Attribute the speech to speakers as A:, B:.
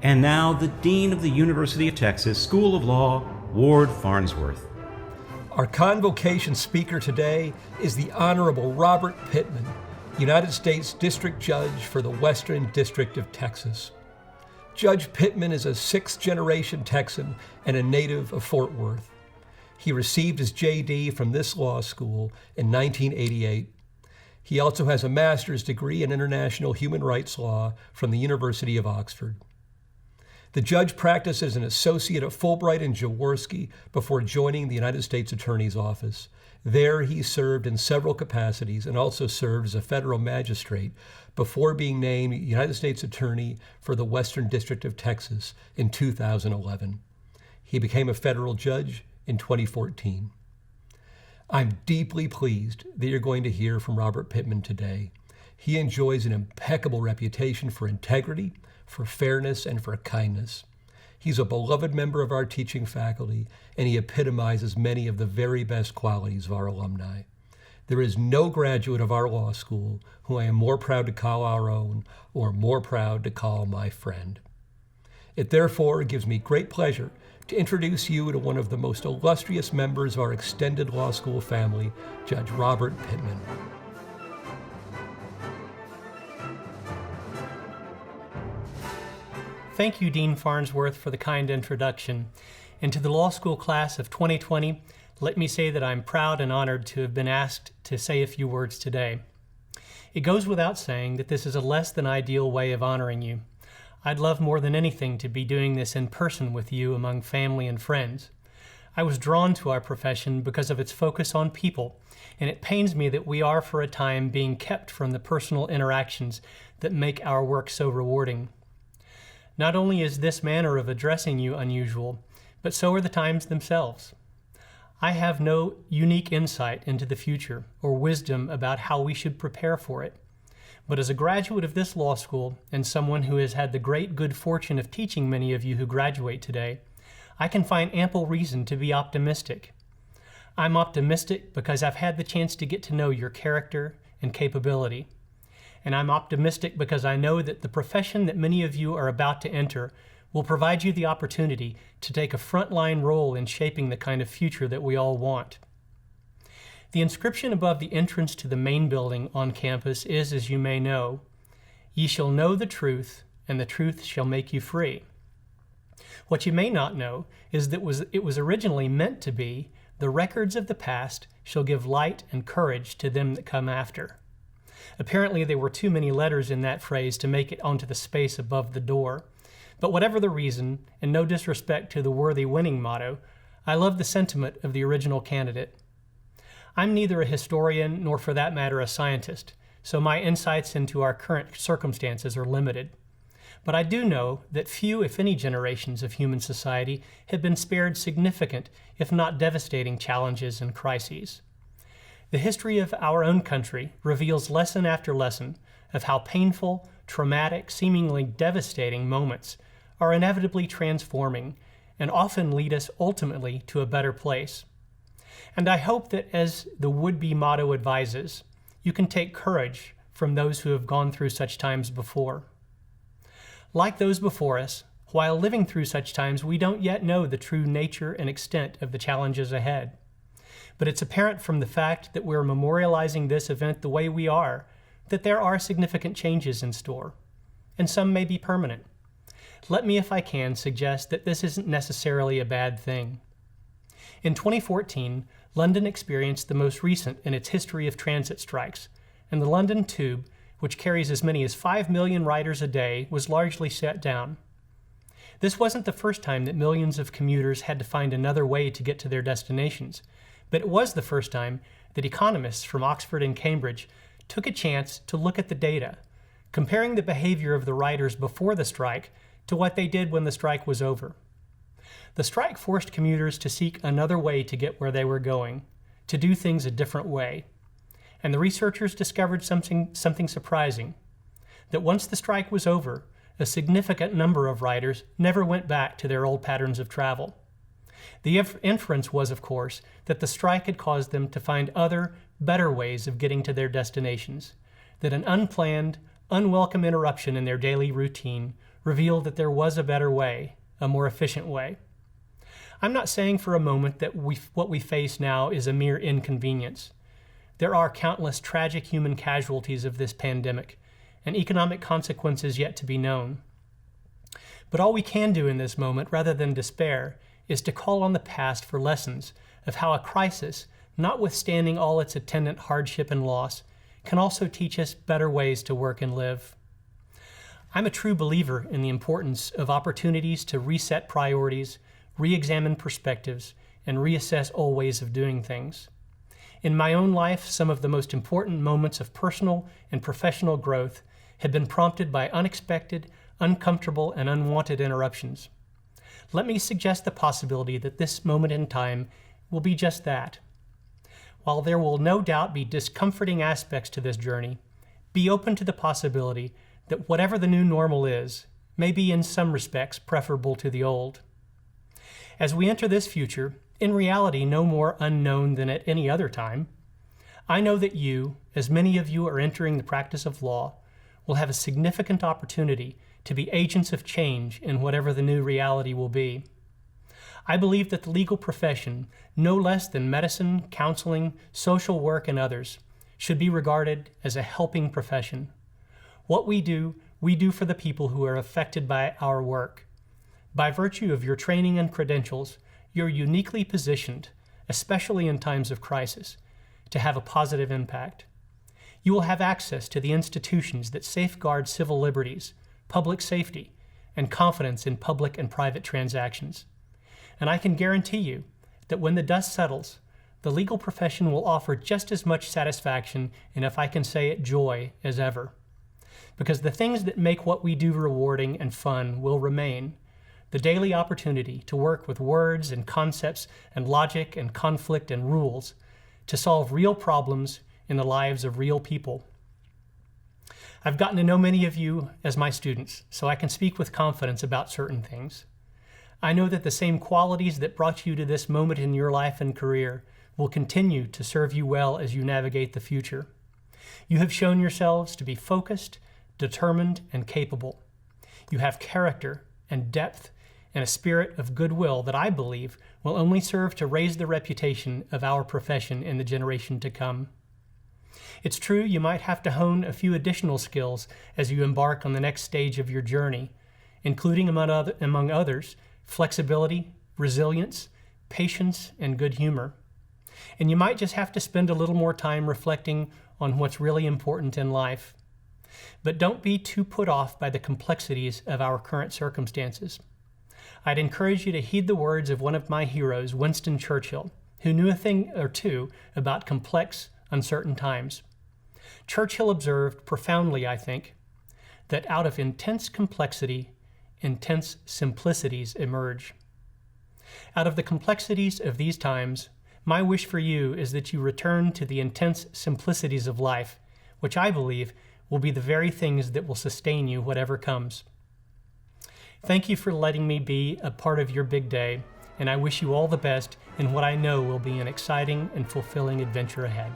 A: And now, the Dean of the University of Texas School of Law, Ward Farnsworth.
B: Our convocation speaker today is the Honorable Robert Pitman, United States District Judge for the Western District of Texas. Judge Pitman is a sixth-generation Texan and a native of Fort Worth. He received his J.D. from this law school in 1988. He also has a master's degree in international human rights law from the University of Oxford. The judge practiced as an associate at Fulbright and Jaworski before joining the United States Attorney's Office. There he served in several capacities and also served as a federal magistrate before being named United States Attorney for the Western District of Texas in 2011. He became a federal judge in 2014. I'm deeply pleased that you're going to hear from Robert Pitman today. He enjoys an impeccable reputation for integrity, for fairness, and for kindness. He's a beloved member of our teaching faculty, and he epitomizes many of the very best qualities of our alumni. There is no graduate of our law school who I am more proud to call our own or more proud to call my friend. It therefore gives me great pleasure to introduce you to one of the most illustrious members of our extended law school family, Judge Robert Pitman.
C: Thank you, Dean Farnsworth, for the kind introduction. And to the law school class of 2020, let me say that I'm proud and honored to have been asked to say a few words today. It goes without saying that this is a less than ideal way of honoring you. I'd love more than anything to be doing this in person with you among family and friends. I was drawn to our profession because of its focus on people, and it pains me that we are for a time being kept from the personal interactions that make our work so rewarding. Not only is this manner of addressing you unusual, but so are the times themselves. I have no unique insight into the future or wisdom about how we should prepare for it. But as a graduate of this law school and someone who has had the great good fortune of teaching many of you who graduate today, I can find ample reason to be optimistic. I'm optimistic because I've had the chance to get to know your character and capability. And I'm optimistic because I know that the profession that many of you are about to enter will provide you the opportunity to take a frontline role in shaping the kind of future that we all want. The inscription above the entrance to the main building on campus is, as you may know, "Ye shall know the truth, and the truth shall make you free." What you may not know is that it was originally meant to be, "The records of the past shall give light and courage to them that come after." Apparently there were too many letters in that phrase to make it onto the space above the door. But whatever the reason, and no disrespect to the worthy winning motto, I love the sentiment of the original candidate. I'm neither a historian nor, for that matter, a scientist, so my insights into our current circumstances are limited. But I do know that few, if any, generations of human society have been spared significant, if not devastating, challenges and crises. The history of our own country reveals lesson after lesson of how painful, traumatic, seemingly devastating moments are inevitably transforming and often lead us ultimately to a better place. And I hope that, as the would-be motto advises, you can take courage from those who have gone through such times before. Like those before us, while living through such times, we don't yet know the true nature and extent of the challenges ahead. But it's apparent from the fact that we're memorializing this event the way we are, that there are significant changes in store, and some may be permanent. Let me, if I can, suggest that this isn't necessarily a bad thing. In 2014, London experienced the most recent in its history of transit strikes, and the London Tube, which carries as many as 5 million riders a day, was largely shut down. This wasn't the first time that millions of commuters had to find another way to get to their destinations, but it was the first time that economists from Oxford and Cambridge took a chance to look at the data, comparing the behavior of the riders before the strike to what they did when the strike was over. The strike forced commuters to seek another way to get where they were going, to do things a different way. And the researchers discovered something surprising, that once the strike was over, a significant number of riders never went back to their old patterns of travel. The inference was, of course, that the strike had caused them to find other, better ways of getting to their destinations, that an unplanned, unwelcome interruption in their daily routine reveal that there was a better way, a more efficient way. I'm not saying for a moment that what we face now is a mere inconvenience. There are countless tragic human casualties of this pandemic, and economic consequences yet to be known. But all we can do in this moment, rather than despair, is to call on the past for lessons of how a crisis, notwithstanding all its attendant hardship and loss, can also teach us better ways to work and live. I'm a true believer in the importance of opportunities to reset priorities, re-examine perspectives, and reassess old ways of doing things. In my own life, some of the most important moments of personal and professional growth have been prompted by unexpected, uncomfortable, and unwanted interruptions. Let me suggest the possibility that this moment in time will be just that. While there will no doubt be discomforting aspects to this journey, be open to the possibility that whatever the new normal is may be in some respects preferable to the old. As we enter this future, in reality no more unknown than at any other time, I know that you, as many of you are entering the practice of law, will have a significant opportunity to be agents of change in whatever the new reality will be. I believe that the legal profession, no less than medicine, counseling, social work, and others, should be regarded as a helping profession. What we do for the people who are affected by our work. By virtue of your training and credentials, you're uniquely positioned, especially in times of crisis, to have a positive impact. You will have access to the institutions that safeguard civil liberties, public safety, and confidence in public and private transactions. And I can guarantee you that when the dust settles, the legal profession will offer just as much satisfaction, and if I can say it, joy, as ever. Because the things that make what we do rewarding and fun will remain. The daily opportunity to work with words and concepts and logic and conflict and rules to solve real problems in the lives of real people. I've gotten to know many of you as my students, so I can speak with confidence about certain things. I know that the same qualities that brought you to this moment in your life and career will continue to serve you well as you navigate the future. You have shown yourselves to be focused, determined, and capable. You have character and depth and a spirit of goodwill that I believe will only serve to raise the reputation of our profession in the generation to come. It's true you might have to hone a few additional skills as you embark on the next stage of your journey, including among others, flexibility, resilience, patience, and good humor. And you might just have to spend a little more time reflecting on what's really important in life. But don't be too put off by the complexities of our current circumstances. I'd encourage you to heed the words of one of my heroes, Winston Churchill, who knew a thing or two about complex, uncertain times. Churchill observed profoundly, I think, that out of intense complexity, intense simplicities emerge. Out of the complexities of these times, my wish for you is that you return to the intense simplicities of life, which I believe will be the very things that will sustain you whatever comes. Thank you for letting me be a part of your big day, and I wish you all the best in what I know will be an exciting and fulfilling adventure ahead.